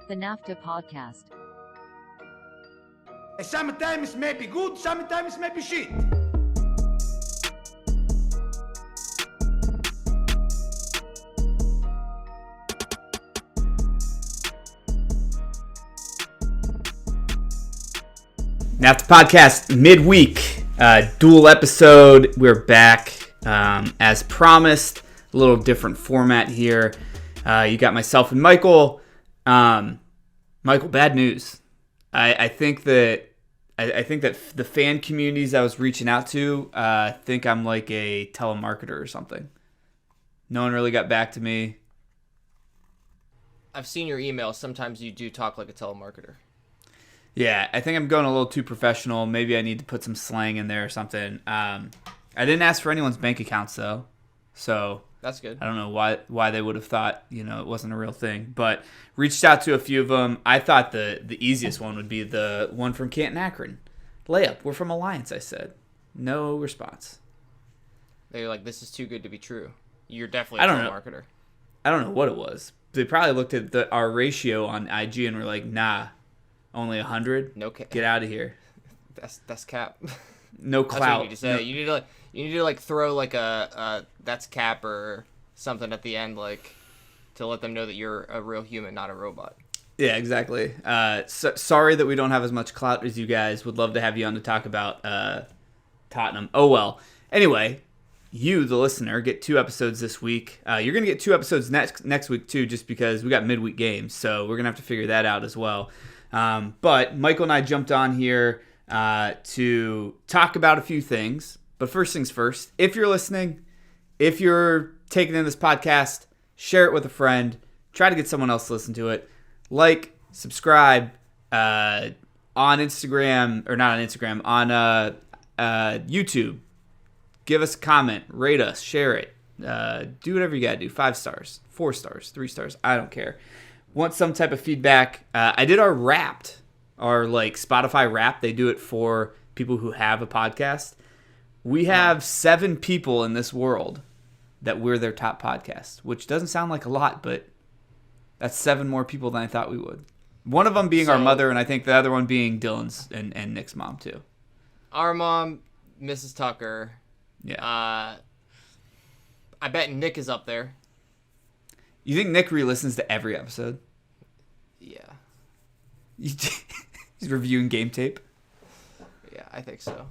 the NAFTAA Podcast. Sometimes it may be good, sometimes it may be shit. NAFTAA Podcast midweek, dual episode. We're back as promised. A little different format here. You got myself and Michael. Michael, bad news. I think that the fan communities I was reaching out to think I'm like a telemarketer or something. No one really got back to me. I've seen your emails. Sometimes you do talk like a telemarketer. Yeah, I think I'm going a little too professional. Maybe I need to put some slang in there or something. I didn't ask for anyone's bank accounts though, so that's good. I don't know why they would have thought it wasn't a real thing, but reached out to a few of them. I thought the easiest one would be the one from Canton Akron. Layup. We're from Alliance. I said no response. They're like, this is too good to be true. You're definitely a telemarketer. I don't know what it was. They probably looked at our ratio on IG and were like, nah. Only 100? No cap. Get out of here. That's cap. No clout. That's what you need to say. No. You need to throw like a that's cap or something at the end, like to let them know that you're a real human, not a robot. Yeah, exactly. Sorry that we don't have as much clout as you guys. Would love to have you on to talk about Tottenham. Oh well. Anyway, you, the listener, get 2 episodes this week. You're gonna get 2 episodes next week too, just because we got midweek games, so we're gonna have to figure that out as well. But Michael and I jumped on here to talk about a few things. But first things first, if you're listening, if you're taking in this podcast, share it with a friend. Try to get someone else to listen to it. Like, subscribe on Instagram, or not on Instagram, on YouTube. Give us a comment, rate us, share it. Do whatever you gotta do. 5 stars, 4 stars, 3 stars. I don't care. Want some type of feedback. I did our Wrapped, our Spotify Wrapped. They do it for people who have a podcast. We have 7 people in this world that we're their top podcast, which doesn't sound like a lot, but that's 7 more people than I thought we would. One of them being our mother, and I think the other one being Dylan's and Nick's mom too. Our mom, Mrs. Tucker. Yeah. I bet Nick is up there. You think Nick re-listens to every episode? Yeah. He's reviewing game tape? Yeah, I think so.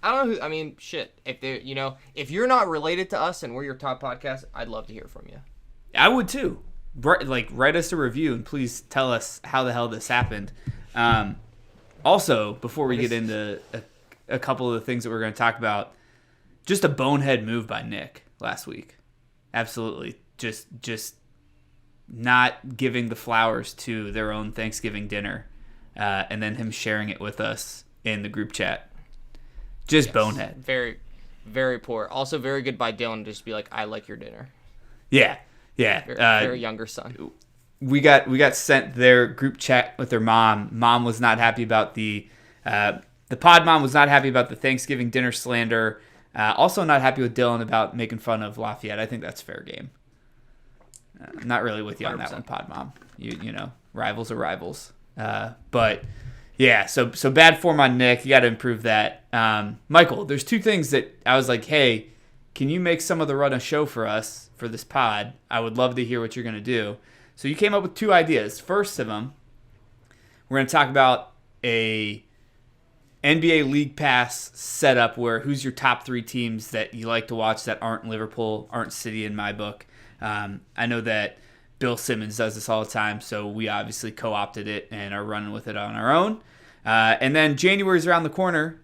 I don't know who, I mean, shit. If you're not related to us and we're your top podcast, I'd love to hear from you. I would too. Write us a review and please tell us how the hell this happened. Also, before we get into a couple of the things that we're going to talk about, just a bonehead move by Nick last week. Absolutely. Just not giving the flowers to their own Thanksgiving dinner, and then him sharing it with us in the group chat. Just bonehead. Very, very poor. Also very good by Dylan to just be like, I like your dinner. Yeah. Very younger son. We got sent their group chat with their mom. Mom was not happy about the pod mom was not happy about the Thanksgiving dinner slander. Also not happy with Dylan about making fun of Lafayette. I think that's fair game. Not really with you on 100%. That one, pod mom. You know, rivals are rivals. But yeah, so bad form on Nick. You got to improve that. Michael, there's 2 things that I was like, hey, can you make some of the run a show for us for this pod? I would love to hear what you're going to do. So you came up with 2 ideas. First of them, we're going to talk about a NBA League Pass setup where who's your top 3 teams that you like to watch that aren't Liverpool, aren't City in my book. I know that Bill Simmons does this all the time, so we obviously co-opted it and are running with it on our own. And then January's around the corner.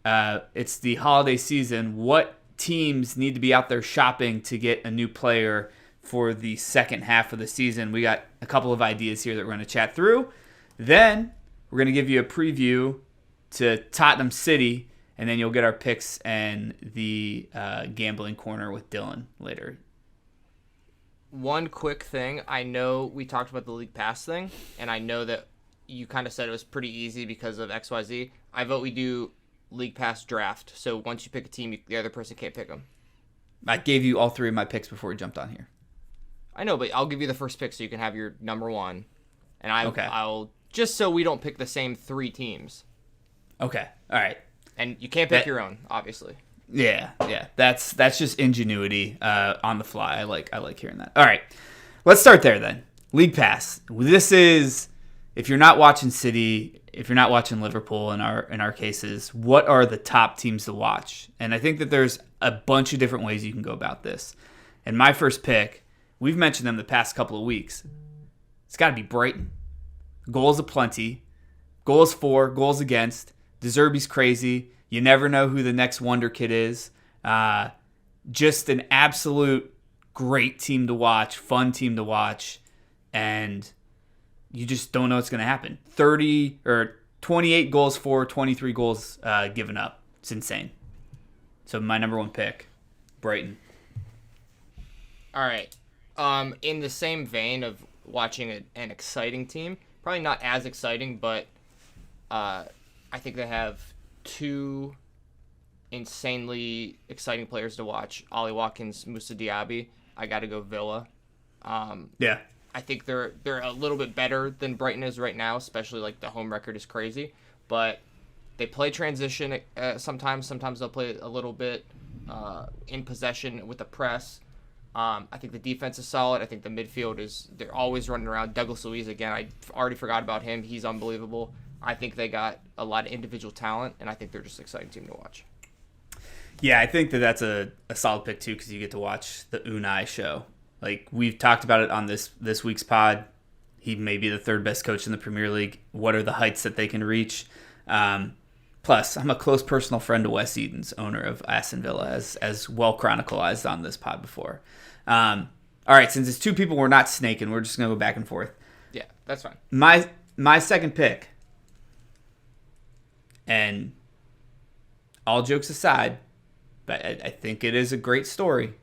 It's the holiday season. What teams need to be out there shopping to get a new player for the second half of the season? We got a couple of ideas here that we're going to chat through. Then we're going to give you a preview to Tottenham City, and then you'll get our picks and the gambling corner with Dylan later. One quick thing. I know we talked about the League Pass thing, and I know that you kind of said it was pretty easy because of XYZ. I vote we do League Pass draft. So once you pick a team, the other person can't pick them. I gave you all 3 of my picks before we jumped on here. I know, but I'll give you the first pick so you can have your number one. And Okay. I'll just so we don't pick the same 3 teams. Okay. All right. And you can't pick your own, obviously. Yeah. That's just ingenuity on the fly. I like hearing that. All right. Let's start there then. League Pass. This is, if you're not watching City, if you're not watching Liverpool in our cases, what are the top teams to watch? And I think that there's a bunch of different ways you can go about this. And my first pick, we've mentioned them the past couple of weeks. It's got to be Brighton. Goals aplenty. Goals for, goals against. De Zerbi's crazy. You never know who the next wonder kid is. Just an absolute great team to watch, fun team to watch, and you just don't know what's going to happen. 28 goals for, 23 goals given up. It's insane. So my number one pick, Brighton. All right. In the same vein of watching an exciting team, probably not as exciting, but I think they have 2 insanely exciting players to watch. Ollie Watkins, Moussa Diaby. I got to go Villa. Yeah. I think they're a little bit better than Brighton is right now, especially like the home record is crazy. But they play transition sometimes. Sometimes they'll play a little bit in possession with the press. I think the defense is solid. I think the midfield they're always running around. Douglas Luiz, again, I already forgot about him. He's unbelievable. I think they got a lot of individual talent, and I think they're just an exciting team to watch. Yeah, I think that's a solid pick too, because you get to watch the Unai show. Like, we've talked about it on this week's pod. He may be the 3rd best coach in the Premier League. What are the heights that they can reach? Plus, I'm a close personal friend to Wes Edens, owner of Aston Villa, as well chronicled on this pod before. All right, since it's 2 people we're not snaking, we're just going to go back and forth. Yeah, that's fine. My second pick, and all jokes aside, but I think it is a great story.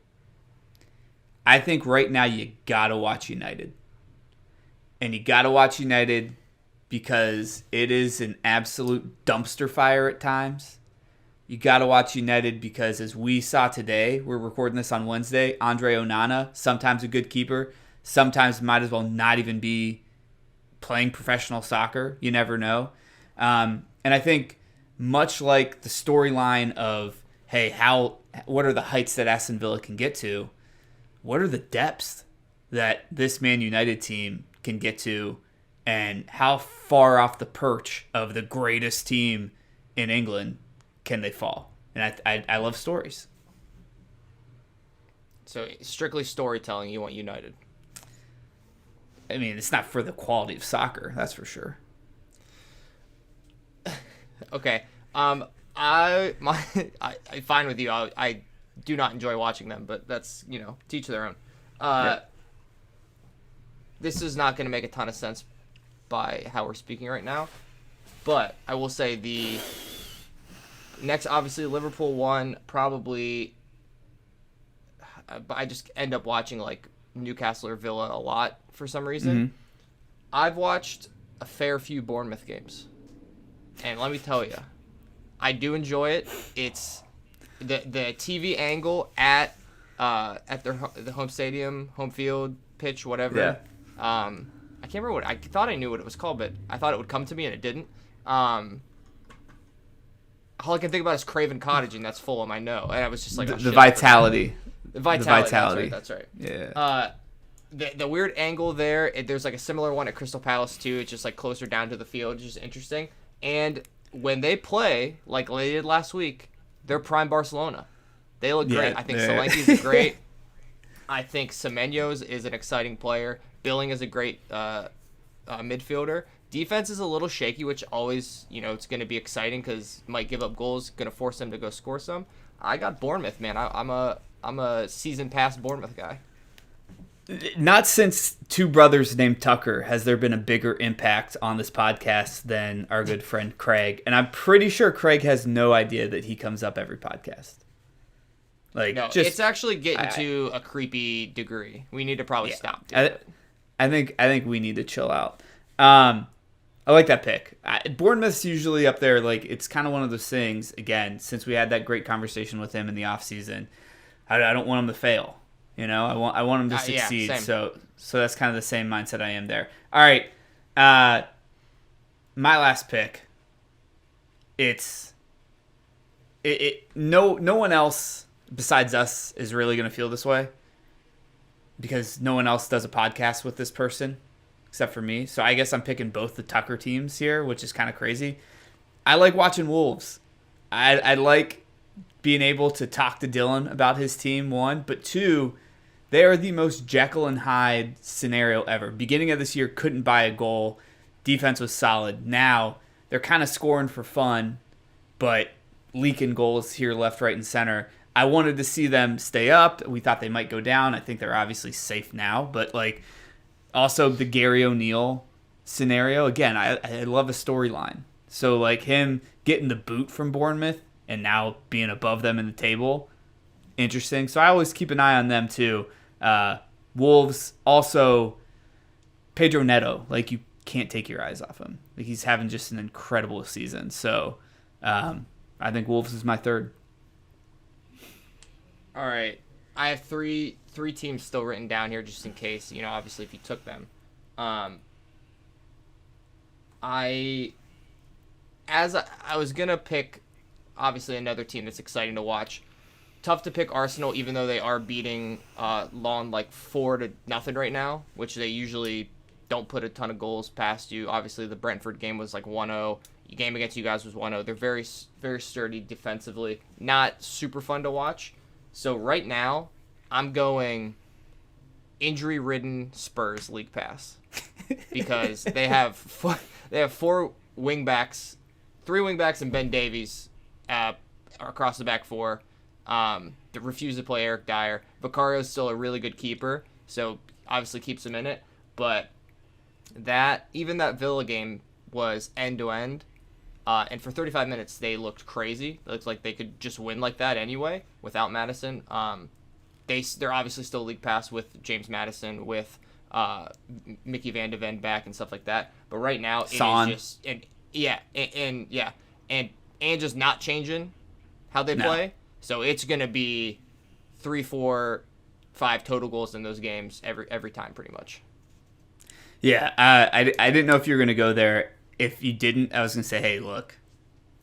I think right now you got to watch United. And you got to watch United because it is an absolute dumpster fire at times. You got to watch United because, as we saw today, we're recording this on Wednesday, Andre Onana, sometimes a good keeper, sometimes might as well not even be playing professional soccer. You never know. And I think much like the storyline of, hey, what are the heights that Aston Villa can get to? What are the depths that this Man United team can get to? And how far off the perch of the greatest team in England can they fall? And I love stories. So strictly storytelling, you want United. I mean, it's not for the quality of soccer, that's for sure. Okay. I'm fine with you. I do not enjoy watching them, but that's, teach their own. This is not going to make a ton of sense by how we're speaking right now, but I will say the next, obviously Liverpool won, probably, but I just end up watching like Newcastle or Villa a lot for some reason. Mm-hmm. I've watched a fair few Bournemouth games, and let me tell you, I do enjoy it. It's the TV angle at the home stadium, home field, pitch, whatever. Yeah. I can't remember I thought I knew what it was called, but I thought it would come to me and it didn't. All I can think about is Craven Cottage, and that's Fulham, I know. And I was just like, the vitality. The vitality. That's right. Yeah. The weird angle there, there's like a similar one at Crystal Palace too. It's just like closer down to the field. It's just interesting. And when they play, like they did last week, they're prime Barcelona. They look great. I think Solanke's great. I think Semenyo is an exciting player. Billing is a great midfielder. Defense is a little shaky, which always, it's going to be exciting because might give up goals, going to force them to go score some. I got Bournemouth, man. I'm a season pass Bournemouth guy. Not since 2 brothers named Tucker has there been a bigger impact on this podcast than our good friend Craig. And I'm pretty sure Craig has no idea that he comes up every podcast. No, it's actually getting to a creepy degree. We need to probably stop doing it. I think we need to chill out. I like that pick. Bournemouth's usually up there. Like, it's kind of one of those things, again, since we had that great conversation with him in the offseason, I don't want him to fail. I want them to succeed. Yeah, so that's kind of the same mindset I am there. All right. My last pick. No one else besides us is really going to feel this way because no one else does a podcast with this person except for me. So I guess I'm picking both the Tucker teams here, which is kind of crazy. I like watching Wolves. I like being able to talk to Dylan about his team, one, but two, they are the most Jekyll and Hyde scenario ever. Beginning of this year, couldn't buy a goal. Defense was solid. Now they're kind of scoring for fun, but leaking goals here, left, right, and center. I wanted to see them stay up. We thought they might go down. I think they're obviously safe now, but also the Gary O'Neill scenario. Again, I love a storyline. So him getting the boot from Bournemouth and now being above them in the table, interesting. So I always keep an eye on them too. Wolves, also Pedro Neto. You can't take your eyes off him. He's having just an incredible season. So I think Wolves is my third. All right. I have three teams still written down here just in case, obviously if you took them. I was going to pick, obviously, another team that's exciting to watch. Tough to pick Arsenal, even though they are beating Lyon 4-0 right now, which they usually don't put a ton of goals past you. Obviously, the Brentford game was 1-0. The game against you guys was 1-0. They're very, very sturdy defensively. Not super fun to watch. So right now, I'm going injury-ridden Spurs League Pass because they have four wingbacks, 3 wingbacks and Ben Davies across the back four. That refuse to play Eric Dyer. Vicario's still a really good keeper, so obviously keeps him in it. But that Villa game was end to end, and for 35 minutes they looked crazy. It looked like they could just win like that anyway without Maddison. They're obviously still league pass with James Maddison, with Mickey Van de Ven back and stuff like that. But right now it is just and just not changing how they play. So it's gonna be 3, 4, 5 total goals in those games every time, pretty much. Yeah, I didn't know if you were gonna go there. If you didn't, I was gonna say, hey, look,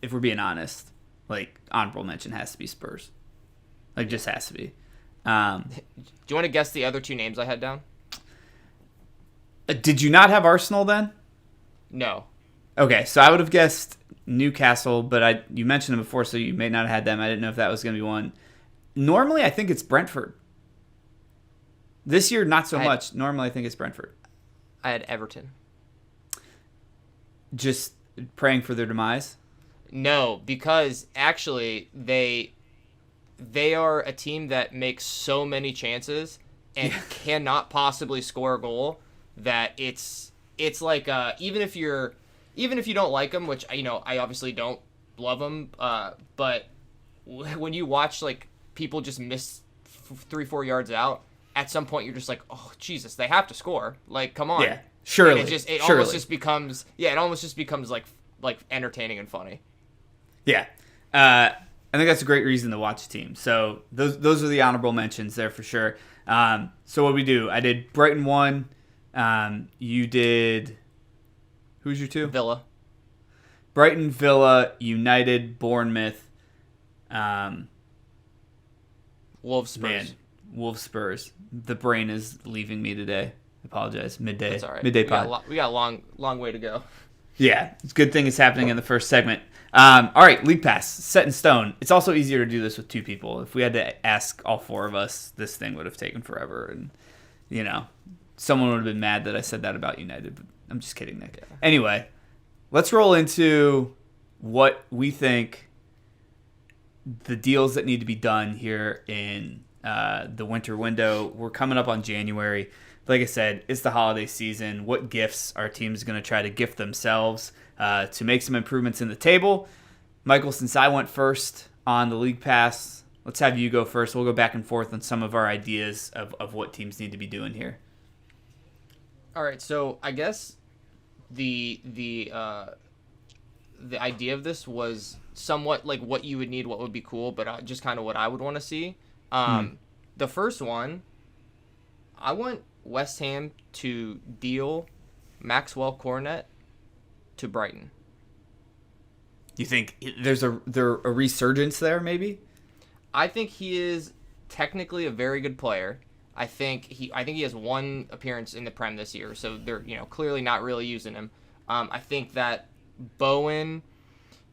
if we're being honest, honorable mention has to be Spurs. Just has to be. Do you want to guess the other 2 names I had down? Did you not have Arsenal then? No. Okay, so I would have guessed Newcastle, but you mentioned them before, so you may not have had them. I didn't know if that was going to be one. Normally, I think it's Brentford. This year, not so much. Normally, I think it's Brentford. I had Everton. Just praying for their demise? No, because actually they are a team that makes so many chances and cannot possibly score a goal that it's even if you don't like them, which I obviously don't love them, but when you watch people just miss 3-4 yards out, at some point you're just oh Jesus, they have to score. Come on. Yeah, surely. It almost just becomes entertaining and funny. Yeah. I think that's a great reason to watch a team. So those are the honorable mentions there for sure. So what we do? I did Brighton 1. You did. Who's your 2? Villa. Brighton, Villa, United, Bournemouth. Wolves, Spurs. Man, Wolves, Spurs. The brain is leaving me today. I apologize. Midday. That's all right. Midday pod. We got a long way to go. Yeah, it's a good thing it's happening in the first segment. All right, League Pass, set in stone. It's also easier to do this with 2 people. If we had to ask all 4 of us, this thing would have taken forever. And, someone would have been mad that I said that about United. But I'm just kidding, Nick. Yeah. Anyway, let's roll into what we think the deals that need to be done here in the winter window. We're coming up on January. Like I said, it's the holiday season. What gifts our team's going to try to gift themselves to make some improvements in the table? Michael, since I went first on the League Pass, let's have you go first. We'll go back and forth on some of our ideas of what teams need to be doing here. All right, so I guess the idea of this was somewhat what you would need, what would be cool, but just kind of what I would want to see. The first one I want West Ham to deal Maxwell Cornet to Brighton. You think there's a resurgence there, maybe? I think he is technically a very good player. I think he has one appearance in the Prem this year, so they're clearly not really using him. I think that Bowen,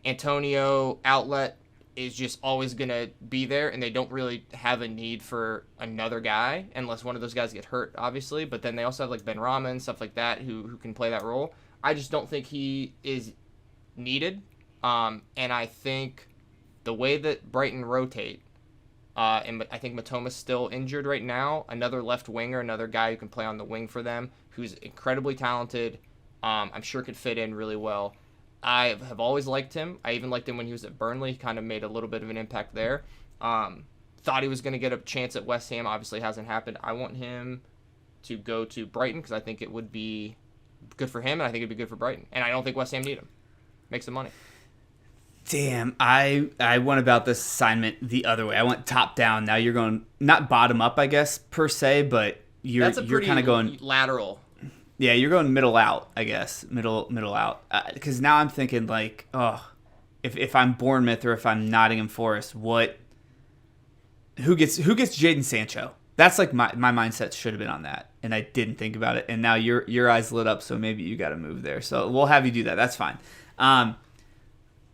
Antonio, outlet is just always going to be there, and they don't really have a need for another guy unless one of those guys get hurt, obviously. But then they also have like Ben Rama and stuff like that who can play that role. I just don't think he is needed. And I think the way that Brighton rotate, and I think Matoma's still injured right now, another left winger, another guy who can play on the wing for them, who's incredibly talented, I'm sure could fit in really well. I have always liked him. I even liked him when he was at Burnley. He kind of made a little bit of an impact there. Thought he was going to get a chance at West Ham. Obviously hasn't happened. I want him to go to Brighton because I think it would be good for him, and I think it would be good for Brighton. And I don't think West Ham need him. Make some money. Damn, I went about this assignment the other way. I went top down. Now you're going not bottom up, I guess, per se, but you're kind of going lateral. Yeah, you're going middle out, I guess. Middle out. Because now I'm thinking like, if I'm Bournemouth or if I'm Nottingham Forest, who gets Jadon Sancho? That's like my mindset should have been on that, and I didn't think about it. And now your eyes lit up, so maybe you got to move there. So we'll have you do that. That's fine.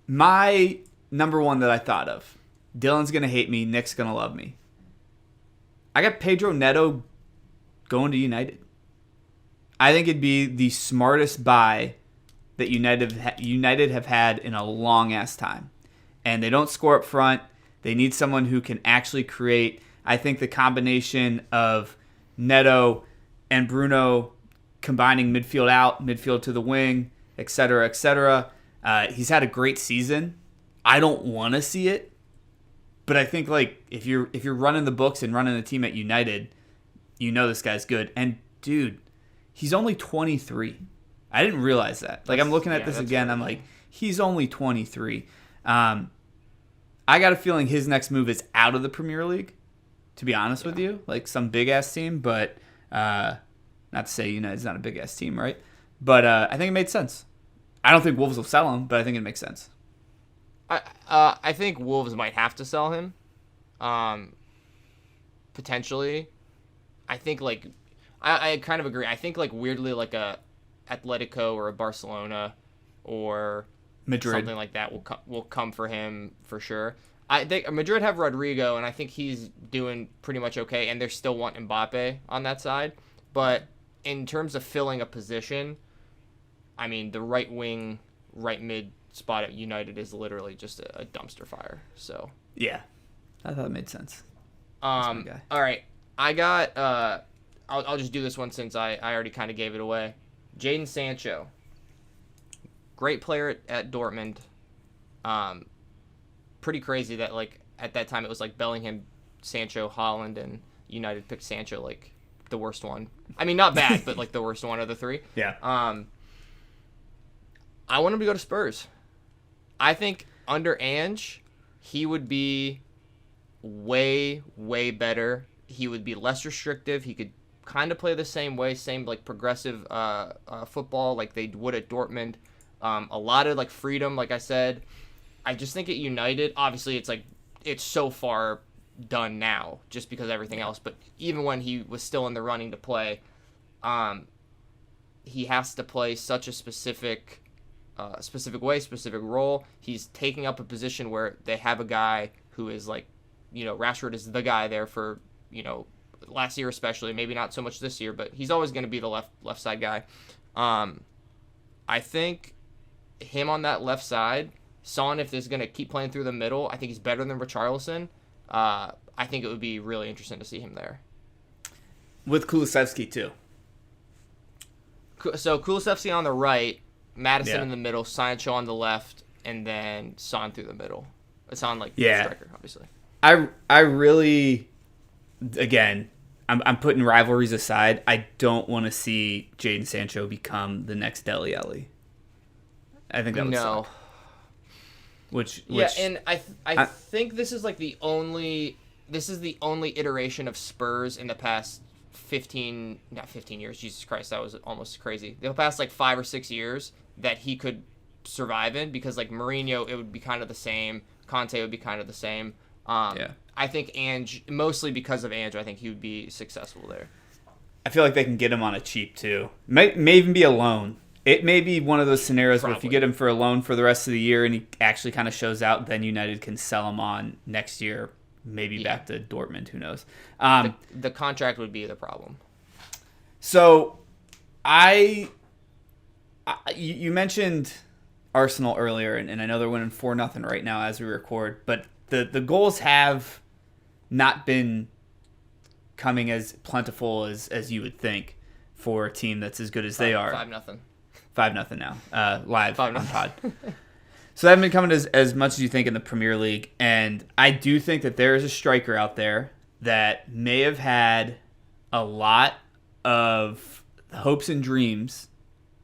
My number one that I thought of, Dylan's gonna hate me, Nick's gonna love me. I got Pedro Neto going to United. I think it'd be the smartest buy that United have had in a long ass time. And they don't score up front. They need someone who can actually create. I think the combination of Neto and Bruno combining midfield out, midfield to the wing, etc., etc. He's had a great season. I don't want to see it, but I think like if you're running the books and running a team at United, this guy's good. And dude, he's only 23. I didn't realize that. Like I'm looking at this again. I'm like, he's only 23. I got a feeling his next move is out of the Premier League. To be honest with you, like some big ass team, but not to say United's not a big ass team, right? But I think it made sense. I don't think Wolves will sell him, but I think it makes sense. I think Wolves might have to sell him, potentially. I think like I kind of agree. I think like weirdly like a Atletico or a Barcelona or Madrid, something like that will come for him for sure. I think Madrid have Rodrigo, and I think he's doing pretty much okay, and they still want Mbappe on that side. But in terms of filling a position, I mean, the right wing, right mid spot at United is literally just a dumpster fire. So yeah, I thought it made sense. All right, I got. I'll just do this one since I already kind of gave it away. Jadon Sancho, great player at Dortmund. Pretty crazy that like at that time it was like Bellingham, Sancho, Haaland, and United picked Sancho like the worst one. I mean, not bad, but like the worst one of the three. Yeah. I want him to go to Spurs. I think under Ange, he would be way, way better. He would be less restrictive. He could kind of play the same way, same like progressive football like they would at Dortmund. A lot of like freedom, like I said. I just think at United, obviously it's so far done now just because of everything else. But even when he was still in the running to play, he has to play such a specific way, specific role. He's taking up a position where they have a guy who is like, Rashford is the guy there for, last year especially, maybe not so much this year, but he's always going to be the left side guy. I think him on that left side, Son, if he's going to keep playing through the middle, I think he's better than Richarlison. I think it would be really interesting to see him there. With Kulusevski, too. So Kulusevski on the right, Maddison in the middle, Sancho on the left, and then Son through the middle. It's on the striker, obviously. I really, again, I'm putting rivalries aside. I don't want to see Jadon Sancho become the next Dele Alli. I think that would suck. Which and I think this is like the only iteration of Spurs in the past not 15 years, Jesus Christ, that was almost crazy. The past like 5 or 6 years that he could survive in, because like Mourinho, it would be kind of the same. Conte would be kind of the same. I think Ange, mostly because of Ange, I think he would be successful there. I feel like they can get him on a cheap too. May even be a loan. It may be one of those scenarios where if you get him for a loan for the rest of the year and he actually kind of shows out, then United can sell him on next year, maybe back to Dortmund. Who knows? The contract would be the problem. So, you mentioned Arsenal earlier, and I know they're winning 4-0 right now as we record, but the goals have not been coming as plentiful as you would think for a team that's as good as they are. 5-0. 5-0 now, live 5-0. on pod. So they haven't been coming as much as you think in the Premier League, and I do think that there is a striker out there that may have had a lot of hopes and dreams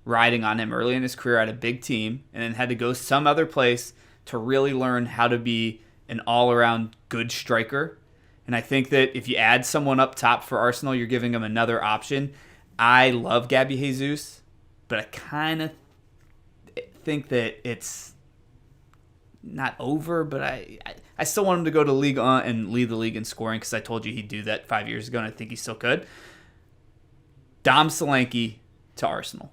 riding on him early in his career at a big team, and then had to go some other place to really learn how to be an all-around good striker. And I think that if you add someone up top for Arsenal, you're giving them another option. I love Gabby Jesus, but I kind of think that it's not over, but I still want him to go to Ligue 1 and lead the league in scoring, because I told you he'd do that 5 years ago, and I think he still could. Dom Solanke to Arsenal.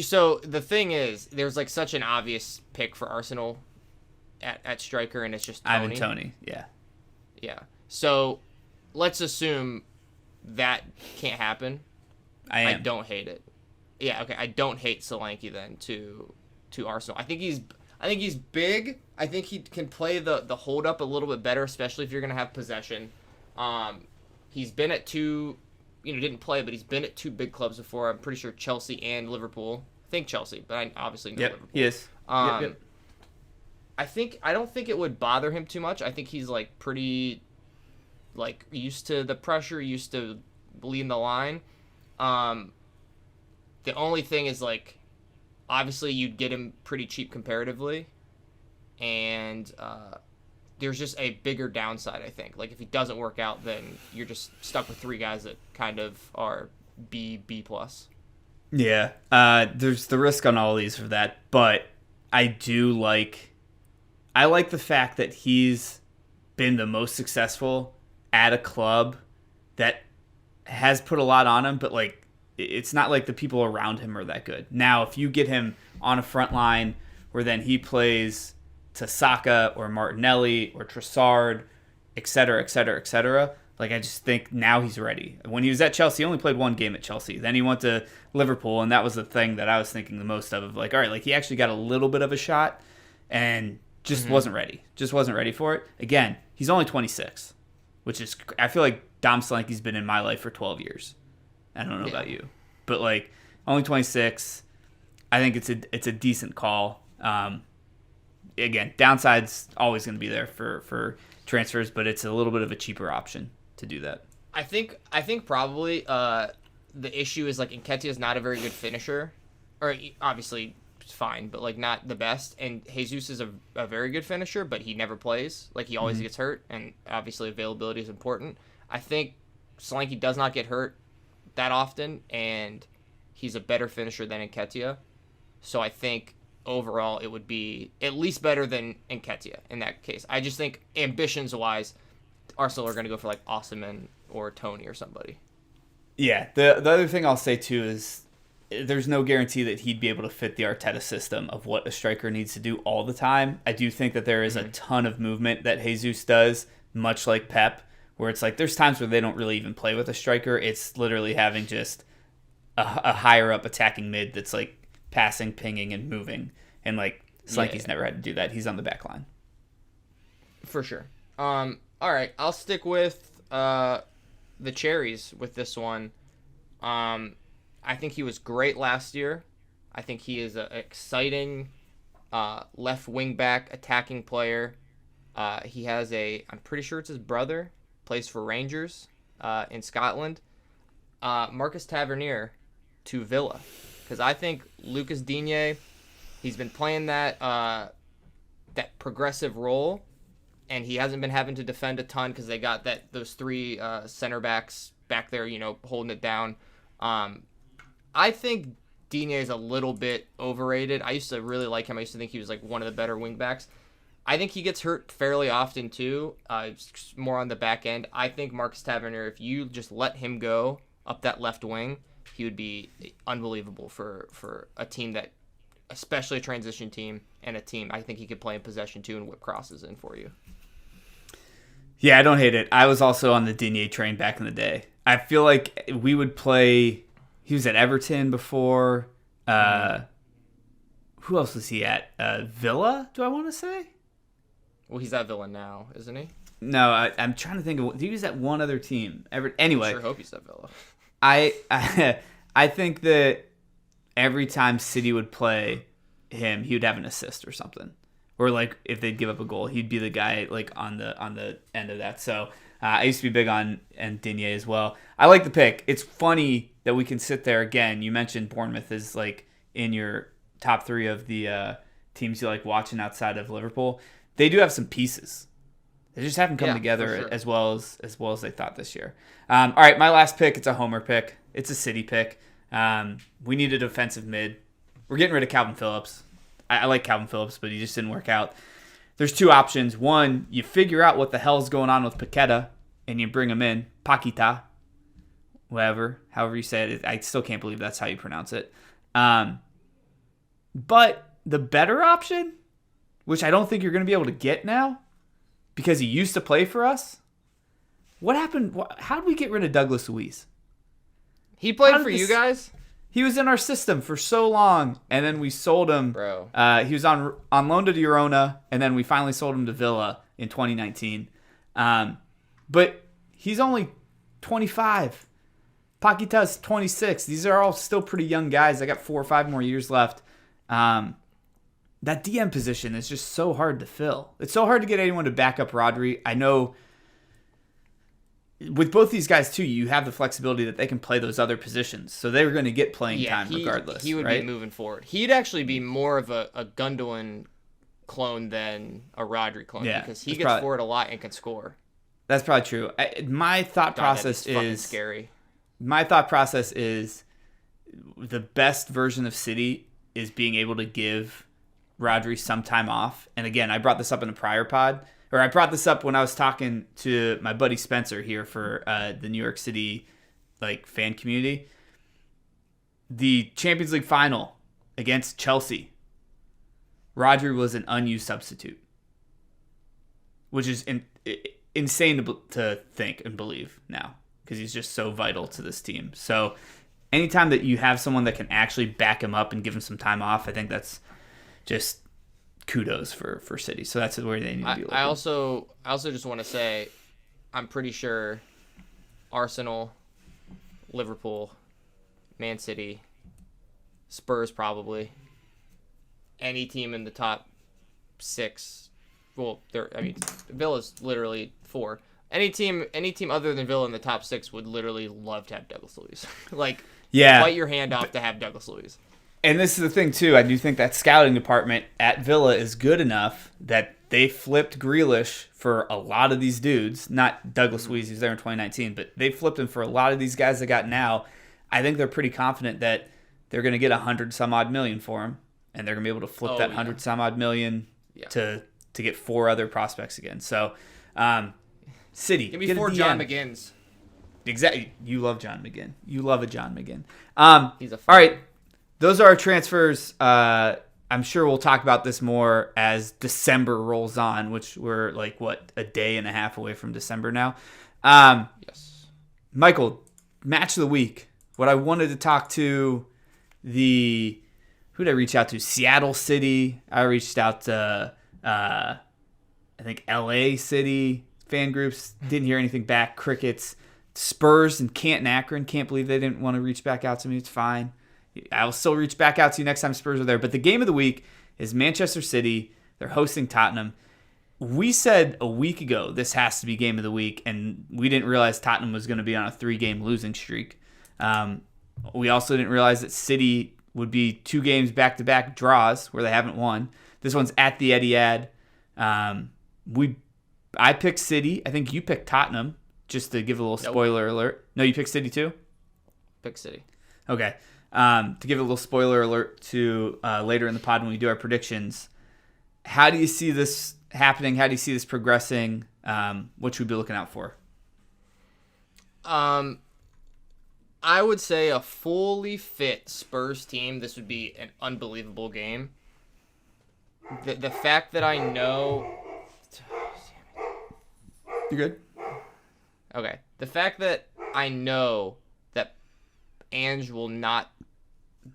So the thing is, there's like such an obvious pick for Arsenal at striker, and it's just Tony. Ivan Toney, yeah. Yeah. So let's assume that can't happen. I don't hate it. Yeah, okay. I don't hate Solanke then to Arsenal. I think he's big. I think he can play the hold up a little bit better, especially if you're gonna have possession. He's been at two, didn't play, but he's been at two big clubs before. I'm pretty sure Chelsea and Liverpool. I think Chelsea, but I obviously know Liverpool. He is. Yep. I don't think it would bother him too much. I think he's like pretty like used to the pressure, used to leading the line. The only thing is like obviously you'd get him pretty cheap comparatively, and there's just a bigger downside, I think. Like if he doesn't work out, then you're just stuck with three guys that kind of are B plus. Yeah, there's the risk on all these for that, but I like the fact that he's been the most successful at a club that has put a lot on him, but like it's not like the people around him are that good. Now, if you get him on a front line where then he plays to Saka or Martinelli or Trossard, et cetera, like I just think now he's ready. When he was at Chelsea, he only played one game at Chelsea. Then he went to Liverpool, and that was the thing that I was thinking the most of like, all right, like he actually got a little bit of a shot and just wasn't ready. Just wasn't ready for it. Again, he's only 26, which is, I feel like Dom Solanke's been in my life for 12 years. I don't know about you, but like only 26. I think it's a decent call. Again, downside's always going to be there for transfers, but it's a little bit of a cheaper option to do that. I think probably the issue is like Nketiah is not a very good finisher, or obviously it's fine, but like not the best. And Jesus is a very good finisher, but he never plays. Like he always gets hurt, and obviously availability is important. I think Solanke does not get hurt that often, and he's a better finisher than Nketiah. So I think overall it would be at least better than Nketiah in that case. I just think ambitions-wise, Arsenal are going to go for like Osimhen or Toney or somebody. Yeah, the other thing I'll say too is there's no guarantee that he'd be able to fit the Arteta system of what a striker needs to do all the time. I do think that there is a ton of movement that Jesus does, much like Pep, where it's like there's times where they don't really even play with a striker. It's literally having just a higher up attacking mid that's like passing, pinging, and moving. And like Solanke's never had to do that. He's on the back line. For sure. All right, I'll stick with the cherries with this one. I think he was great last year. I think he is an exciting left wing back attacking player. He has I'm pretty sure it's his brother, plays for Rangers in Scotland. Marcus Tavernier to Villa, because I think Lucas Digne, he's been playing that progressive role, and he hasn't been having to defend a ton because they got those three center backs back there, holding it down. I think Digne is a little bit overrated. I used to really like him. I used to think he was like one of the better wingbacks. I think he gets hurt fairly often too, more on the back end. I think Marcus Tavernier, if you just let him go up that left wing, he would be unbelievable for a team that, especially a transition team and a team. I think he could play in possession too and whip crosses in for you. Yeah, I don't hate it. I was also on the Digne train back in the day. I feel like we would play. He was at Everton before. Who else was he at? Villa, do I want to say? Well, he's at Villa now, isn't he? No, I'm trying to think of. He was at one other team. Anyway, I sure hope he's at Villa. I think that every time City would play him, he would have an assist or something. Or like if they'd give up a goal, he'd be the guy like on the end of that. So I used to be big on Digne as well. I like the pick. It's funny that we can sit there again. You mentioned Bournemouth is like in your top 3 of the teams you like watching outside of Liverpool. They do have some pieces. They just haven't come together sure. as well as they thought this year. All right, my last pick. It's a homer pick. It's a City pick. We need a defensive mid. We're getting rid of Calvin Phillips. I like Calvin Phillips, but he just didn't work out. There's 2 options. One, you figure out what the hell's going on with Paqueta, and you bring him in. Paquita. However you say it. I still can't believe that's how you pronounce it. But the better option, which I don't think you're going to be able to get now, because he used to play for us. What happened? How did we get rid of Douglas Luiz? He played for you guys? He was in our system for so long, and then we sold him. Bro. He was on loan to Girona, and then we finally sold him to Villa in 2019. But he's only 25. Paqueta's 26. These are all still pretty young guys. I got 4 or 5 more years left. That DM position is just so hard to fill. It's so hard to get anyone to back up Rodri. I know with both these guys, too, you have the flexibility that they can play those other positions. So they're going to get playing time regardless. He would be moving forward. He'd actually be more of a Gundogan clone than a Rodri clone because he gets forward a lot and can score. That's probably true. My thought process is scary. My thought process is the best version of City is being able to give Rodri some time off. And again, I brought this up in a prior pod. Or I brought this up when I was talking to my buddy Spencer here for the New York City fan community. The Champions League final against Chelsea, Rodri was an unused substitute, which is insane to think and believe now because he's just so vital to this team. So anytime that you have someone that can actually back him up and give him some time off, I think that's just kudos for City. So that's where they need to be looking. I also just want to say I'm pretty sure Arsenal, Liverpool, Man City, Spurs probably, any team in the top 6, well, Villa's literally 4. Any team other than Villa in the top 6 would literally love to have Douglas Luiz. Bite your hand off to have Douglas Luiz. And this is the thing, too. I do think that scouting department at Villa is good enough that they flipped Grealish for a lot of these dudes. Not Douglas Luiz, who's there in 2019, but they flipped him for a lot of these guys they got now. I think they're pretty confident that they're going to get 100-some-odd million for him, and they're going to be able to flip that 100-some-odd million to get 4 other prospects again. So, City. Give me 4 John McGinns. Exactly. You love John McGinn. You love a John McGinn. He's all right. Those are our transfers. I'm sure we'll talk about this more as December rolls on, which we're a day and a half away from December now. Yes. Michael, match of the week. What I wanted to talk to who did I reach out to? Seattle City. I reached out to, I think, LA City fan groups. Didn't hear anything back. Crickets. Spurs and Canton Akron. Can't believe they didn't want to reach back out to me. It's fine. I'll still reach back out to you next time Spurs are there. But the game of the week is Manchester City. They're hosting Tottenham. We said a week ago this has to be game of the week, and we didn't realize Tottenham was going to be on a 3-game losing streak. We also didn't realize that City would be 2 games back-to-back draws where they haven't won. This one's at the Etihad. We I picked City. I think you picked Tottenham, just to give a little spoiler alert. No, you picked City too? Pick City. Okay. To give a little spoiler alert to later in the pod when we do our predictions, how do you see this happening? How do you see this progressing? What should we be looking out for? I would say a fully fit Spurs team, this would be an unbelievable game. The fact that I know... You good? Okay. The fact that I know that Ange will not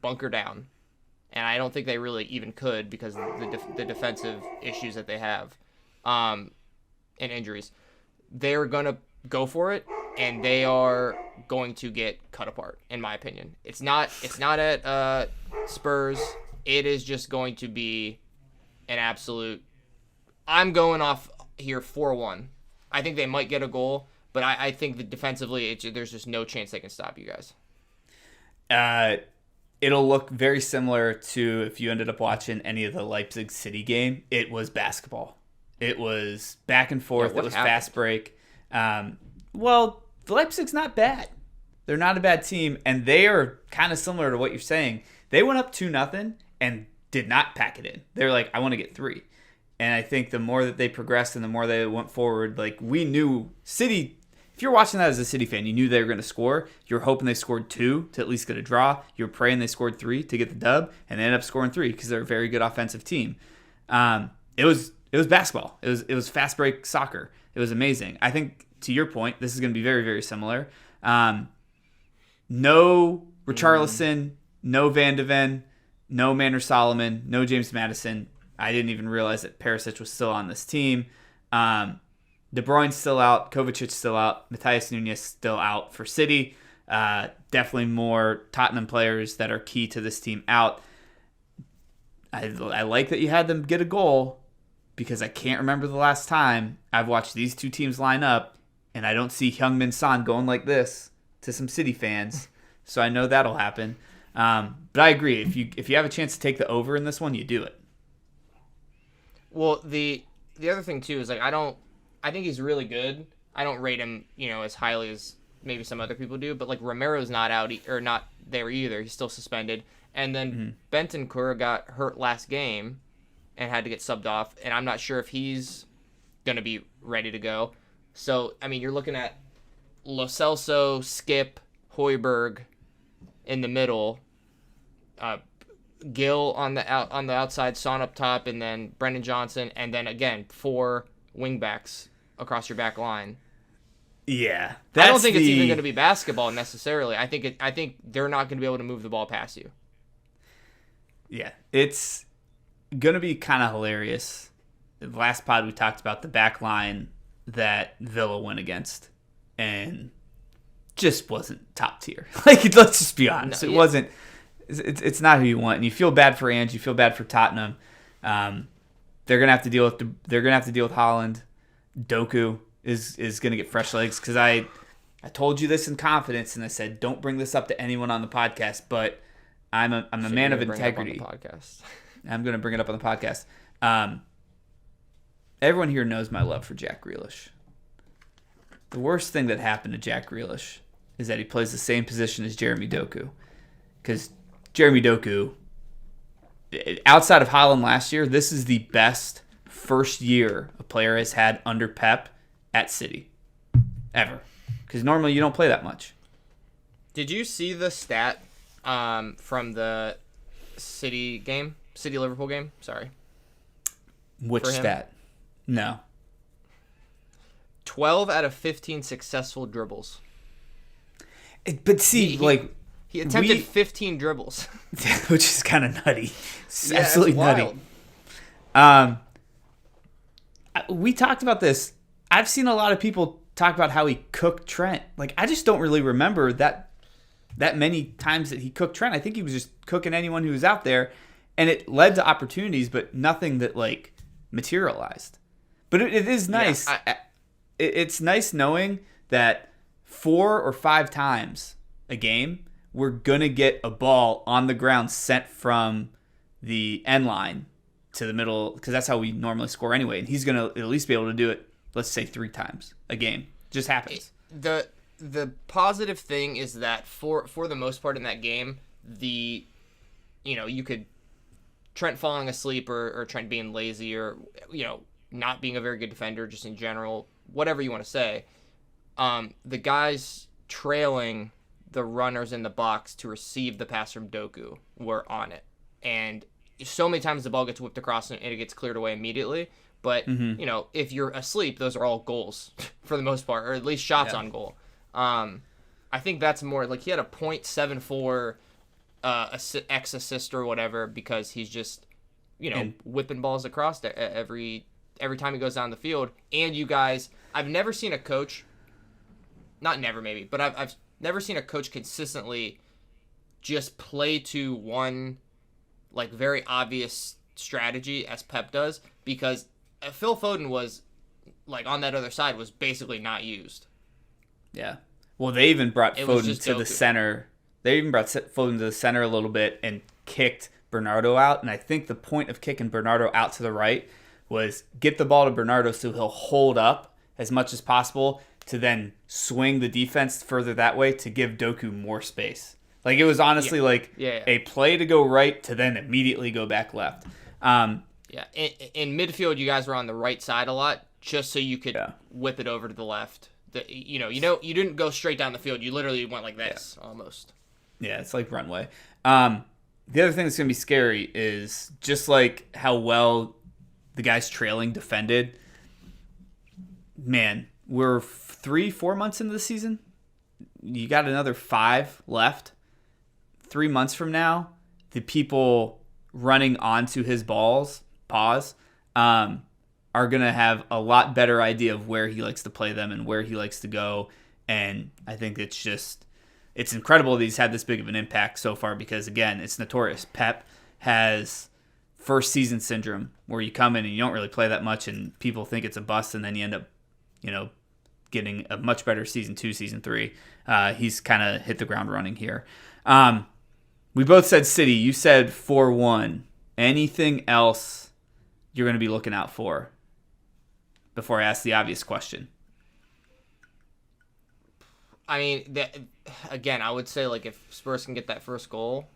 bunker down, and I don't think they really even could because of the defensive issues that they have, and injuries, they're going to go for it, and they are going to get cut apart, in my opinion. It's not at Spurs. It is just going to be an absolute... I'm going off here 4-1. I think they might get a goal, but I think that defensively, there's just no chance they can stop you guys. It'll look very similar to if you ended up watching any of the Leipzig City game. It was basketball. It was back and forth. It was fast break. Well, Leipzig's not bad. They're not a bad team, and they are kind of similar to what you're saying. They went up 2-0 and did not pack it in. They were like, I want to get 3. And I think the more that they progressed and the more they went forward, like we knew City, if you're watching that as a City fan, you knew they were going to score. You were hoping they scored 2 to at least get a draw. You were praying they scored 3 to get the dub, and they ended up scoring 3 because they're a very good offensive team. It was basketball. It was fast break soccer. It was amazing. I think to your point, this is going to be very, very similar. No Richarlison, no Van de Ven, no Manor Solomon, no James Maddison. I didn't even realize that Perisic was still on this team. De Bruyne's still out. Kovacic's still out. Matheus Nunes still out for City. Definitely more Tottenham players that are key to this team out. I like that you had them get a goal because I can't remember the last time I've watched these two teams line up and I don't see Heung-min Son going like this to some City fans. So I know that'll happen. But I agree. If you have a chance to take the over in this one, you do it. Well, the other thing too is like I think he's really good. I don't rate him, as highly as maybe some other people do. But like Romero's not out or not there either. He's still suspended. And then Bentancur got hurt last game and had to get subbed off. And I'm not sure if he's gonna be ready to go. So I mean, you're looking at Lo Celso, Skip, Højbjerg in the middle. Gill on the outside, Son up top, and then Brendan Johnson, and then again 4 wingbacks across your back line. Yeah, I don't think it's even going to be basketball necessarily. I think they're not going to be able to move the ball past you. Yeah, it's going to be kind of hilarious. The last pod we talked about the back line that Villa went against, and just wasn't top tier. Like, let's just be honest, it wasn't. It's not who you want, and you feel bad for Ange. You feel bad for Tottenham. They're gonna have to deal with Haaland. Doku is gonna get fresh legs because I told you this in confidence, and I said don't bring this up to anyone on the podcast. But I'm a man of integrity. I'm gonna bring it up on the podcast. Everyone here knows my love for Jack Grealish. The worst thing that happened to Jack Grealish is that he plays the same position as Jeremy Doku, because Jeremy Doku, outside of Haaland last year, this is the best first year a player has had under Pep at City ever. Because normally you don't play that much. Did you see the stat from the City-Liverpool game? Sorry. Which stat? No. 12 out of 15 successful dribbles. But see, he attempted 15 dribbles. Which is kind of nutty. It's yeah, absolutely nutty. We talked about this. I've seen a lot of people talk about how he cooked Trent. Like, I just don't really remember that many times that he cooked Trent. I think he was just cooking anyone who was out there, and it led to opportunities, but nothing that, materialized. But it is nice. Yeah, it's nice knowing that 4 or 5 times a game, we're going to get a ball on the ground sent from the end line to the middle, because that's how we normally score anyway. And he's going to at least be able to do it let's say 3 times a game. Just happens. The positive thing is that for the most part in that game, you could Trent falling asleep or Trent being lazy or not being a very good defender just in general, whatever you want to say. The guys trailing the runners in the box to receive the pass from Doku were on it, and so many times the ball gets whipped across and it gets cleared away immediately. But if you're asleep, those are all goals for the most part, or at least shots on goal. I think that's more like he had a .74 X assist or whatever because he's just whipping balls across every time he goes down the field. And you guys, I've never seen a coach, not never maybe, but I've never seen a coach consistently just play to one like very obvious strategy as Pep does, because Phil Foden was like on that other side was basically not used. Yeah. Well, they even brought Foden to the center. They even brought Foden to the center a little bit and kicked Bernardo out. And I think the point of kicking Bernardo out to the right was get the ball to Bernardo so he'll hold up as much as possible to then swing the defense further that way to give Doku more space. Like it was honestly a play to go right to then immediately go back left. In midfield, you guys were on the right side a lot just so you could whip it over to the left. You didn't go straight down the field. You literally went like this almost. Yeah, it's like runway. The other thing that's going to be scary is just like how well the guys trailing defended. Man, we're 3-4 months into the season. You got another 5 left. 3 months from now, the people running onto his balls, are going to have a lot better idea of where he likes to play them and where he likes to go. And I think it's incredible that he's had this big of an impact so far because, again, it's notorious. Pep has first season syndrome where you come in and you don't really play that much and people think it's a bust and then you end up, getting a much better season 2, season 3. He's kind of hit the ground running here. We both said City. You said 4-1. Anything else you're going to be looking out for before I ask the obvious question? I mean, again, I would say like if Spurs can get that first goal,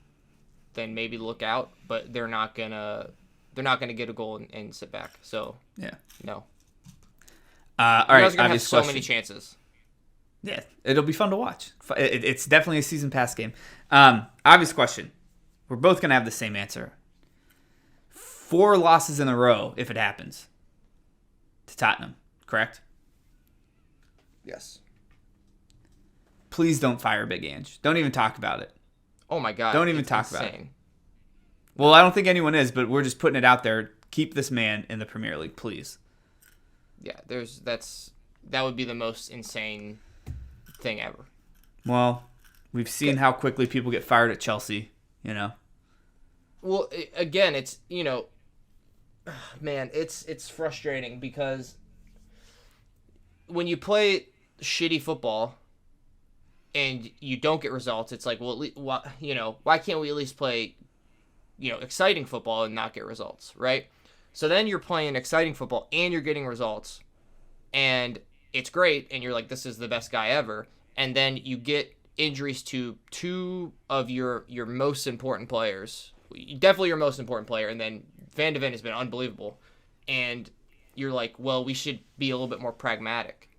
then maybe look out. But they're not gonna get a goal and sit back. So no. All right, guys are gonna have obvious so question. many chances. Yeah, it'll be fun to watch. It's definitely a season pass game. Obvious question. We're both going to have the same answer. 4 losses in a row if it happens to Tottenham, correct? Yes. Please don't fire Big Ange. Don't even talk about it. Oh my God. Don't even talk about it. Well, I don't think anyone is, but we're just putting it out there. Keep this man in the Premier League, please. Yeah, that would be the most insane thing ever. Well, we've seen how quickly people get fired at Chelsea, Well, again, it's, man, it's frustrating because when you play shitty football and you don't get results, it's like, well, why can't we at least play, exciting football and not get results, right? So then you're playing exciting football and you're getting results and it's great and you're like, this is the best guy ever. And then you get injuries to 2 of your most important players, definitely your most important player, and then Van de Ven has been unbelievable. And you're like, well, we should be a little bit more pragmatic.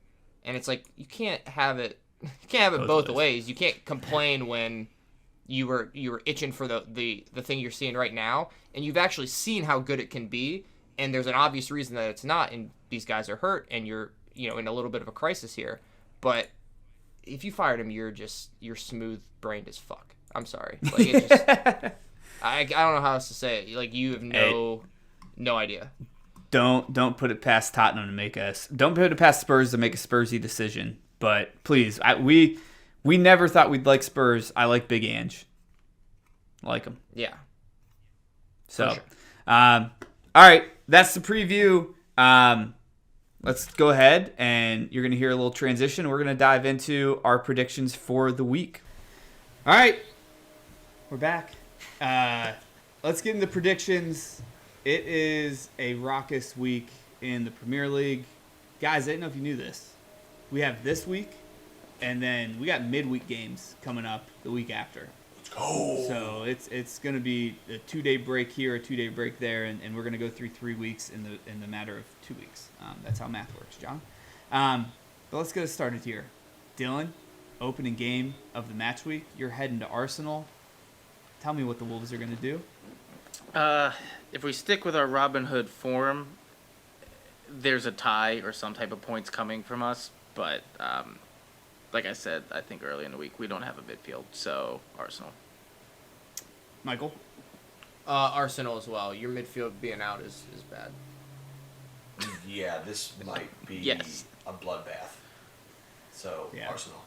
And it's like, you can't have it both ways. You can't complain when you were itching for the thing you're seeing right now, and you've actually seen how good it can be, and there's an obvious reason that it's not, and these guys are hurt, and you're in a little bit of a crisis here. But if you fired him, you're smooth-brained as fuck. I'm sorry. Like it just, I don't know how else to say it. Like you have no idea. Don't put it past Tottenham to make us. Don't put it past Spurs to make a Spursy decision. But please, we never thought we'd like Spurs. I like Big Ange. I like him. Yeah. So, sure. All right, that's the preview. Let's go ahead, and you're going to hear a little transition. We're going to dive into our predictions for the week. All right, we're back. Let's get into predictions. It is a raucous week in the Premier League. guys, I didn't know if you knew this. We have this week, and then we got midweek games coming up the week after. Let's go. So it's going to be a 2-day break here, a 2-day break there, and we're going to go through 3 weeks in the matter of 2 weeks. That's how math works, John. But let's get us started here. Dylan, opening game of the match week. You're heading to Arsenal. Tell me what the Wolves are going to do. If we stick with our Robin Hood form, there's a tie or some type of points coming from us. But like I said, I think early in the week, we don't have a midfield. So, Arsenal. Michael? Arsenal as well. Your midfield being out is bad. Yeah, this might be Yes. a bloodbath. So, Yeah. Arsenal.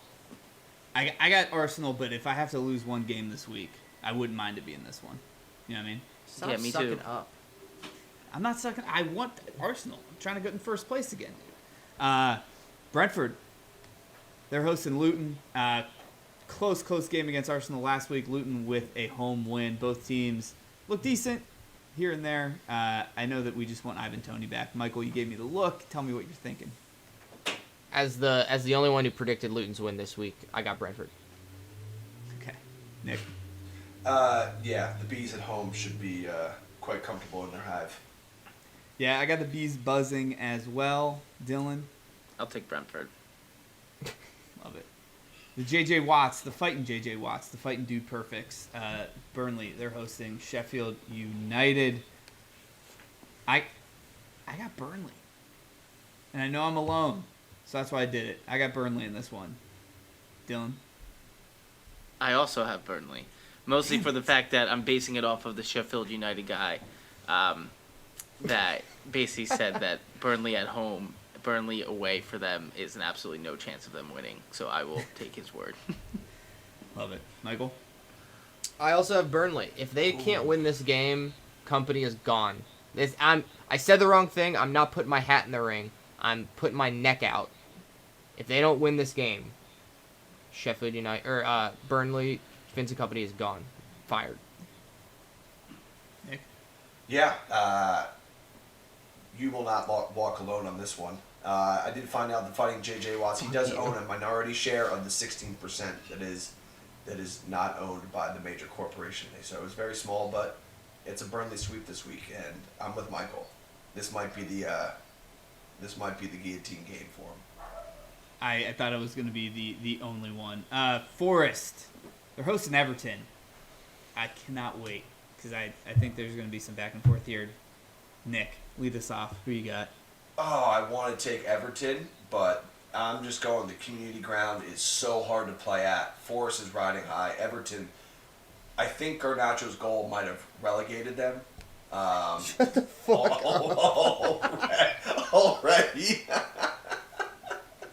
I got Arsenal, but if I have to lose one game this week, I wouldn't mind it being this one. You know what I mean? Stop Yeah, me sucking too. up. I'm not sucking. I want Arsenal. I'm trying to get in first place again. Brentford, they're hosting Luton. Close game against Arsenal last week. Luton with a home win. Both teams look decent here and there. I know that we just want Ivan Toney back. Michael, you gave me the look. Tell me what you're thinking. As the only one who predicted Luton's win this week, I got Brentford. Okay. Nick. Yeah, the Bees at home should be quite comfortable in their hive. Yeah, I got the Bees buzzing as well. Dylan. I'll take Brentford. Love it. The J.J. Watts, the fighting J.J. Watts, the fighting Dude Perfects. Burnley, they're hosting Sheffield United. I got Burnley. And I know I'm alone, so that's why I did it. I got Burnley in this one. Dylan? I also have Burnley. Mostly for the fact that I'm basing it off of the Sheffield United guy that basically said that Burnley at home, Burnley away for them is an absolutely no chance of them winning. So I will take his word. Love it. Michael? I also have Burnley. If they can't win this game, company is gone. I said the wrong thing. I'm not putting my hat in the ring. I'm putting my neck out. If they don't win this game, Sheffield United or Burnley, Vincent Company is gone, fired. Nick? Yeah, you will not walk alone on this one. I did find out that fighting J.J. Watts, he does own a minority share of the 16% that is not owned by the major corporation. So it was very small, but it's a Burnley sweep this week, and I'm with Michael. This might be the guillotine game for him. I thought it was going to be the only one. Forest, they're hosting Everton. I cannot wait because I think there's going to be some back and forth here. Nick, lead us off. Who you got? Oh, I want to take Everton, but I'm just going. The community ground is so hard to play at. Forest is riding high. Everton, I think Garnacho's goal might have relegated them. Shut the fuck up. Already.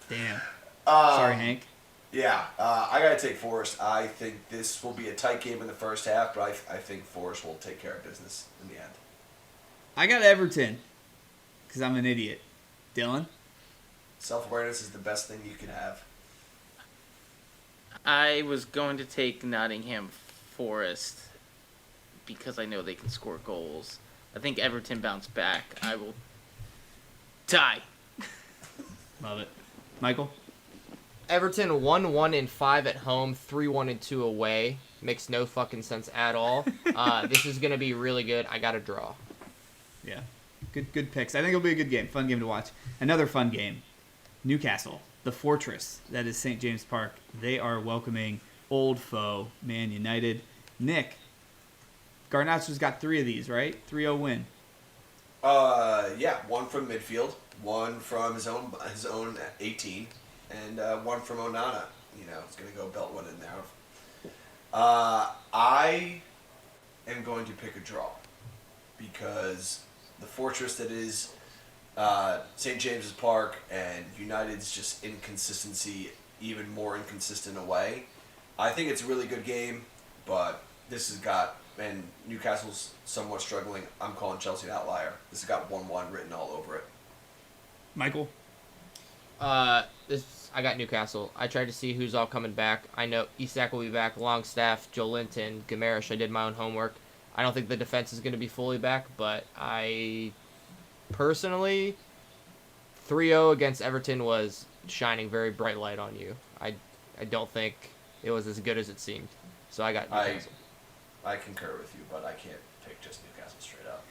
Damn. Sorry, Hank. Yeah, I got to take Forest. I think this will be a tight game in the first half, but I think Forest will take care of business in the end. I got Everton because I'm an idiot. Dylan? Self-awareness is the best thing you can have. I was going to take Nottingham Forest because I know they can score goals. I think Everton bounce back. I will tie. Love it. Michael? Everton 1-1-5 at home, 3-1-2 away. Makes no fucking sense at all. This is gonna be really good. I got a draw. Yeah. Good picks. I think it'll be a good game. Fun game to watch. Another fun game. Newcastle, the fortress that is St. James Park. They are welcoming old foe, Man United. Nick, Garnacho's got 3 of these, right? 3-0 win. Yeah, one from midfield, one from his own 18, and one from Onana. It's going to go belt one in there. I am going to pick a draw because the fortress that is St. James's Park and United's just inconsistency, even more inconsistent away. I think it's a really good game, but this has got, and Newcastle's somewhat struggling. I'm calling Chelsea an outlier. This has got 1-1 written all over it. Michael? I got Newcastle. I tried to see who's all coming back. I know Isak will be back, Longstaff, Joe Linton, Gamarish. I did my own homework. I don't think the defense is going to be fully back, but I personally 3-0 against Everton was shining very bright light on you. I don't think it was as good as it seemed. So I got Newcastle. I concur with you, but I can't pick just Newcastle straight up.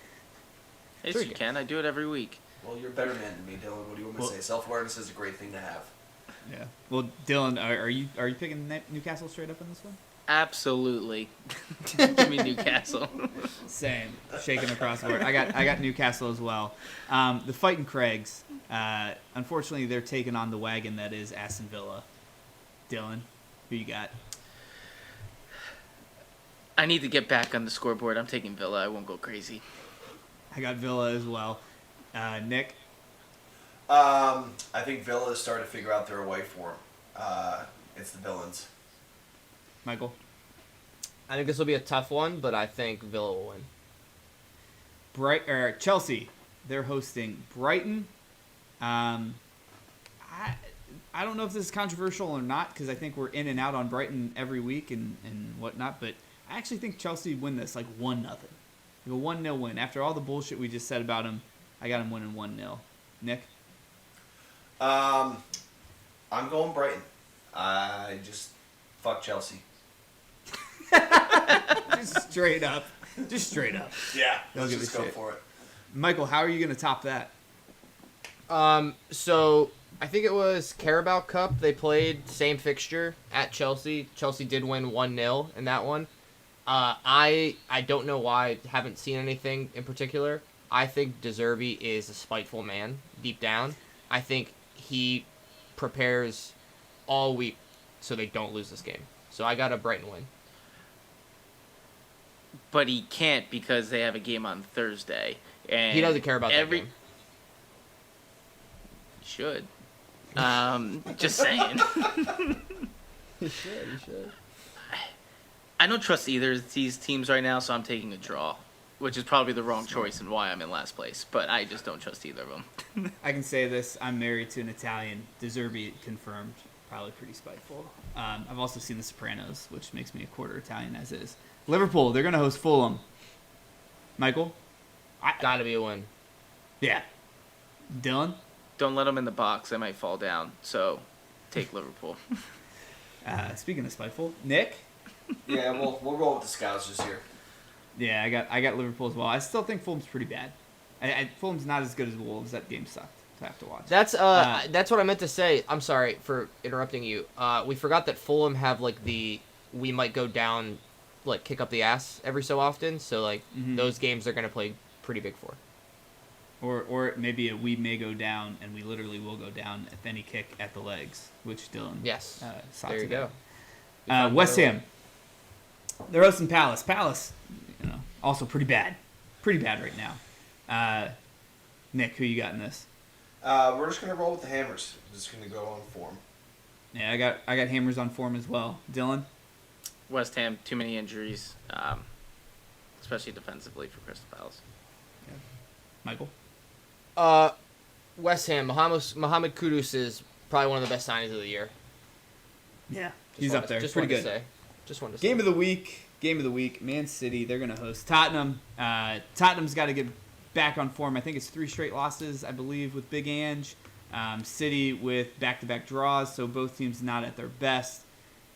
Yes, Sure you can. I do it every week. Well, you're a better man than me, Dylan. What do you want me to say? Self-awareness is a great thing to have. Yeah. Well, Dylan, are you picking Newcastle straight up in this one? Absolutely. Give me Newcastle. Same. Shaking across the board. I got Newcastle as well. The Fighting Craigs. Unfortunately, they're taking on the wagon that is Aston Villa. Dylan, who you got? I need to get back on the scoreboard. I'm taking Villa. I won't go crazy. I got Villa as well. Nick? I think Villa is starting to figure out their away form. It's the villains. Michael? I think this will be a tough one, but I think Villa will win. Chelsea. They're hosting Brighton. I don't know if this is controversial or not because I think we're in and out on Brighton every week and whatnot, but I actually think Chelsea win this like 1-0. Like a 1-0 win. After all the bullshit we just said about them, I got them winning 1-0. Nick? I'm going Brighton. I just fuck Chelsea. Just straight up. Yeah, Don't let's give just a go shit. for it. Michael, how are you going to top that? So I think it was Carabao Cup. They played same fixture at Chelsea. Chelsea did win 1-0 in that one. I don't know why. I haven't seen anything in particular. I think De Zerbi is a spiteful man deep down. I think he prepares all week so they don't lose this game. So I got a Brighton win. But he can't because they have a game on Thursday. And He doesn't care about that game. Should. Just saying. He should. I don't trust either of these teams right now, so I'm taking a draw, which is probably the wrong choice and why I'm in last place. But I just don't trust either of them. I can say this. I'm married to an Italian. De Zerbi confirmed. Probably pretty spiteful. I've also seen The Sopranos, which makes me a quarter Italian as is. Liverpool, they're going to host Fulham. Michael? Gotta be a win. Yeah. Dylan? Don't let them in the box. They might fall down. So take Liverpool. Speaking of spiteful, Nick? Yeah, we'll roll with the Scousers here. Yeah, I got Liverpool as well. I still think Fulham's pretty bad. Fulham's not as good as Wolves. That game sucked. I have to watch. That's what I meant to say. I'm sorry for interrupting you. We forgot that Fulham have like we might go down, like kick up the ass every so often. So like those games they're gonna play pretty big for. Or maybe we may go down and we literally will go down if any kick at the legs, which Dylan saw There you today. go. West Ham. They're hosting Palace. Palace, also pretty bad right now. Nick, who you got in this? We're just gonna roll with the Hammers. Just gonna go on form. Yeah, I got Hammers on form as well. Dylan? West Ham, too many injuries, especially defensively for Crystal Palace. Yeah. Michael? West Ham. Mohamed Kudus is probably one of the best signings of the year. Yeah, he's up there. Pretty good. Just wanted to say. Game of the week. Man City. They're gonna host Tottenham. Tottenham's got to get back on form. I think it's 3 straight losses, I believe, with Big Ange. City with back-to-back draws, so both teams not at their best.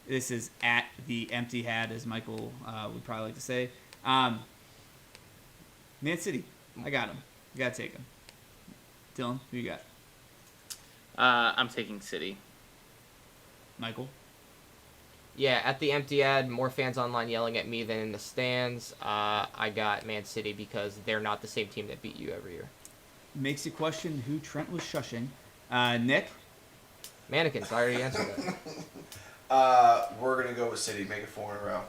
This is at the empty hat, as Michael would probably like to say. Man City. I got him. You got to take him. Dylan, who you got? I'm taking City. Michael? Yeah, at the empty ad, more fans online yelling at me than in the stands. I got Man City because they're not the same team that beat you every year. Makes you question who Trent was shushing. Nick? Mannequins. I already answered that. We're gonna go with City. Make it 4 in a row.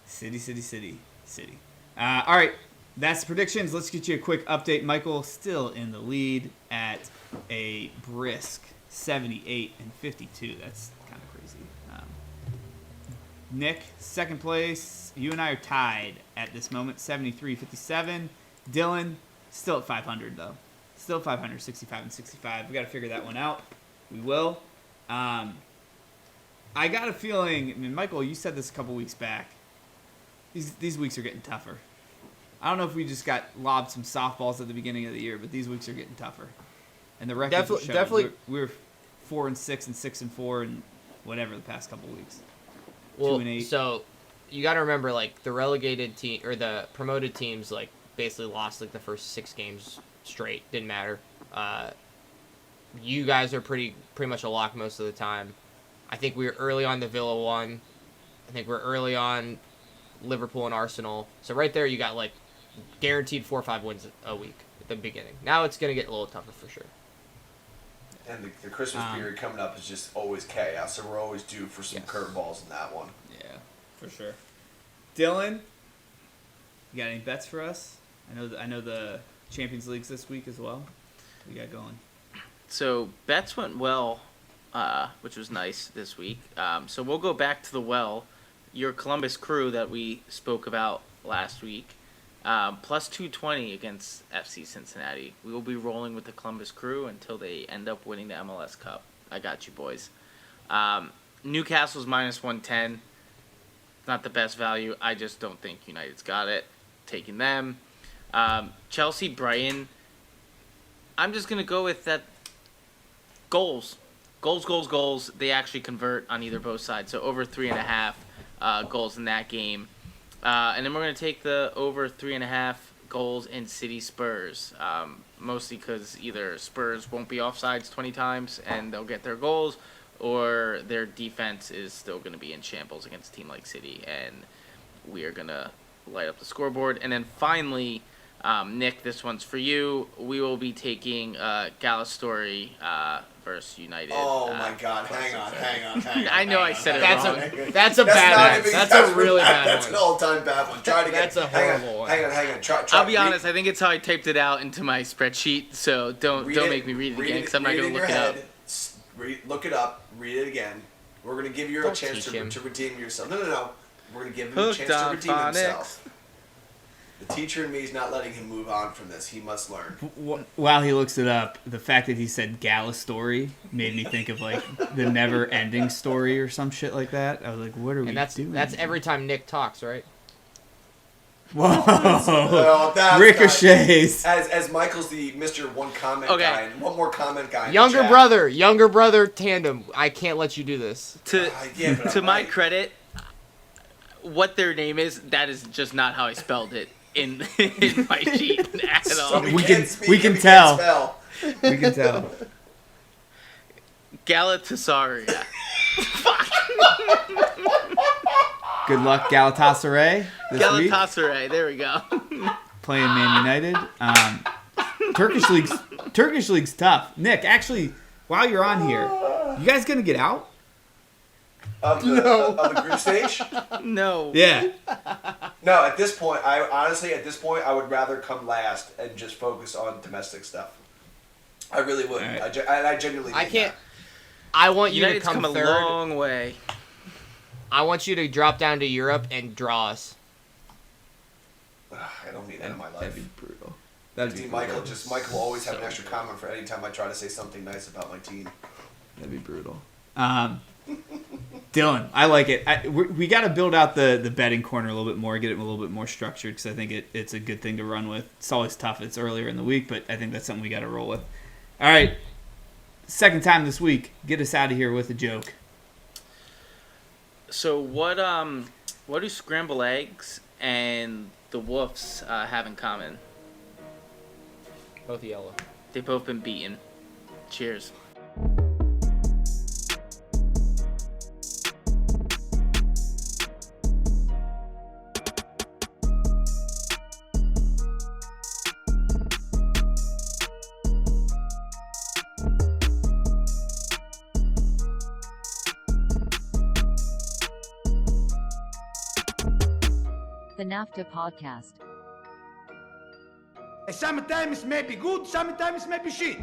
City. All right, that's the predictions. Let's get you a quick update. Michael still in the lead at a brisk 78 and 52. That's kind of crazy. Nick, second place. You and I are tied at this moment, 73-57. Dylan, still at 500 though. Still 500, 65 and 65. We got to figure that one out. We will. I got a feeling. I mean, Michael, you said this a couple weeks back. These weeks are getting tougher. I don't know if we just got lobbed some softballs at the beginning of the year, but these weeks are getting tougher. And the record Definitely. we were 4-6 and 6-4 and whatever the past couple of weeks. Well, 2-8. so you got to remember, like, the relegated team or the promoted teams, like, basically lost like the first 6 games straight. Didn't matter. You guys are pretty much a lock most of the time. I think we were early on the Villa one. I think we're early on Liverpool and Arsenal. So right there, you got like guaranteed 4 or 5 wins a week at the beginning. Now it's gonna get a little tougher for sure. And the Christmas period coming up is just always chaos, so we're always due for some curveballs in that one. Yeah, for sure. Dylan, you got any bets for us? I know the Champions League's this week as well. What you got going? So bets went well, which was nice this week. So we'll go back to the well. Your Columbus Crew that we spoke about last week, plus 220 against FC Cincinnati. We will be rolling with the Columbus Crew until they end up winning the MLS Cup. I got you, boys. Newcastle's minus 110. Not the best value. I just don't think United's got it. Taking them. Chelsea, Brighton. I'm just going to go with that. Goals. They actually convert on either both sides. So over 3.5 goals in that game. And then we're going to take the over 3.5 goals in City Spurs. Mostly because either Spurs won't be offsides 20 times and they'll get their goals, or their defense is still going to be in shambles against a team like City, and we are going to light up the scoreboard. And then finally, Nick, this one's for you. We will be taking Galatasaray versus United. Oh my God! Hang on. I know I said it wrong. That's a bad one. That's a really bad That's one. an all-time bad one. Try it again. That's a horrible one. Hang on. Try, I'll be honest. I think it's how I typed it out into my spreadsheet. So don't Read it- make me read it again because I'm not read going to in look your it up. head, look it up. Read it again. We're going to give you a Don't chance teach him. to redeem yourself. No. We're going to give him a Hooked chance to on redeem phonics. himself. The teacher in me is not letting him move on from this. He must learn. While he looks it up, the fact that he said Gala story made me think of like the never-ending story or some shit like that. I was like, what are we doing? That's every time Nick talks, right? Whoa! Well, that's Ricochets. As Michael's the Mr. One Comment guy, and one more comment guy. In Younger the chat. brother tandem. I can't let you do this. To my credit, what their name is, that is just not how I spelled it in my sheet at all. So We can't can- speak we and can can't tell. spell. We can tell. Galatasaray. Good luck, Galatasaray, this week. Galatasaray. There we go. Playing Man United. Turkish League's tough. Nick, actually, while you're on here, you guys gonna get out? Of the group stage? No. Yeah. No, at this point, I would rather come last and just focus on domestic stuff. I really would. All right. I genuinely I mean can't. that. I want you United's to come come a third. long way. I want you to drop down to Europe and draw us. Ugh, I don't need that in my That'd be life. brutal. That'd be See, brutal. Michael will always have an extra comment for any time I try to say something nice about my team. That'd be brutal. Dylan, I like it. We got to build out the betting corner a little bit more, get it a little bit more structured, because I think it's a good thing to run with. It's always tough. It's earlier in the week, but I think that's something we got to roll with. All right. Second time this week. Get us out of here with a joke. So what do scrambled eggs and the Wolves have in common? Both yellow. They've both been beaten. Cheers. The NAFTAA Podcast. Sometimes maybe good, sometimes maybe shit.